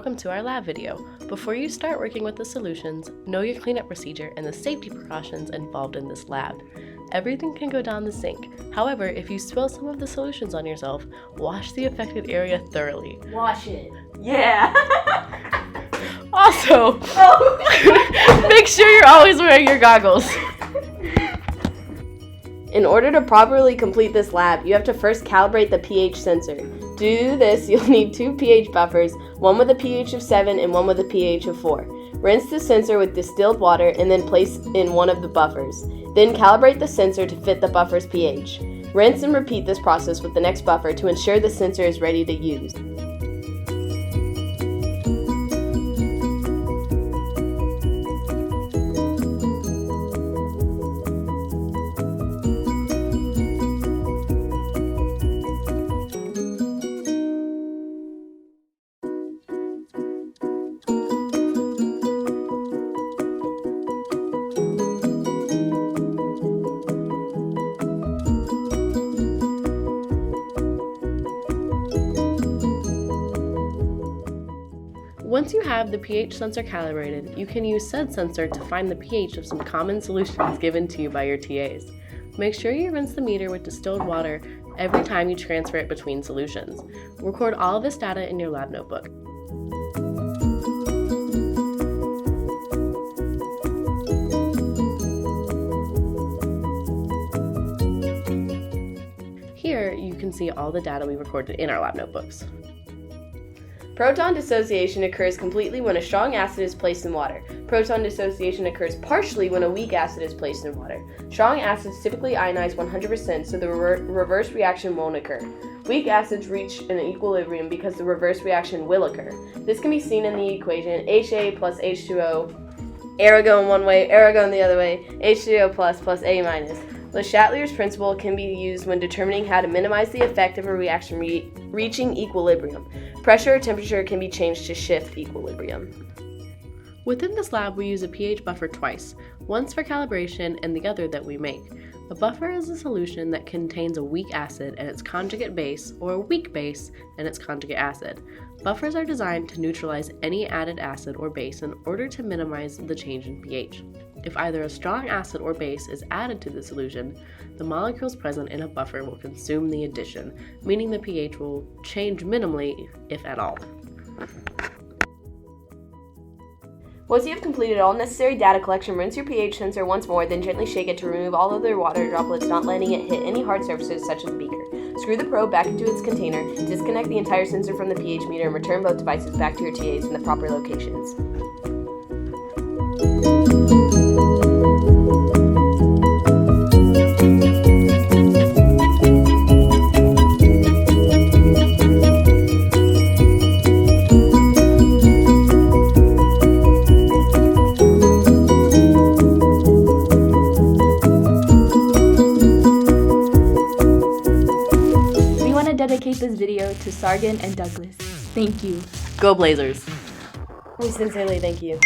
welcome to our lab video. Before you start working with the solutions, know your cleanup procedure and the safety precautions involved in this lab. Everything can go down the sink. However, if you spill some of the solutions on yourself, wash the affected area thoroughly. Wash it. Yeah. Also, make sure you're always wearing your goggles. In order to properly complete this lab, you have to first calibrate the pH sensor. To do this, you'll need 2 pH buffers, one with a pH of 7 and one with a pH of 4. Rinse the sensor with distilled water and then place in one of the buffers. Then calibrate the sensor to fit the buffer's pH. Rinse and repeat this process with the next buffer to ensure the sensor is ready to use. Once you have the pH sensor calibrated, you can use said sensor to find the pH of some common solutions given to you by your TAs. Make sure you rinse the meter with distilled water every time you transfer it between solutions. Record all of this data in your lab notebook. Here, you can see all the data we recorded in our lab notebooks. Proton dissociation occurs completely when a strong acid is placed in water. Proton dissociation occurs partially when a weak acid is placed in water. Strong acids typically ionize 100%, so the reverse reaction won't occur. Weak acids reach an equilibrium because the reverse reaction will occur. This can be seen in the equation HA plus H2O, arrow going one way, arrow going the other way, H3O plus A minus. Le Chatelier's principle can be used when determining how to minimize the effect of a reaction reaching equilibrium. Pressure or temperature can be changed to shift equilibrium. Within this lab, we use a pH buffer twice, once for calibration and the other that we make. A buffer is a solution that contains a weak acid and its conjugate base, or a weak base and its conjugate acid. Buffers are designed to neutralize any added acid or base in order to minimize the change in pH. If either a strong acid or base is added to the solution, the molecules present in a buffer will consume the addition, meaning the pH will change minimally, if at all. Once you have completed all necessary data collection, rinse your pH sensor once more, then gently shake it to remove all other water droplets, not letting it hit any hard surfaces such as the beaker. Screw the probe back into its container, disconnect the entire sensor from the pH meter, and return both devices back to your TAs in the proper locations. Dedicate this video to Sargon and Douglas. Thank you. Go Blazers! We sincerely thank you.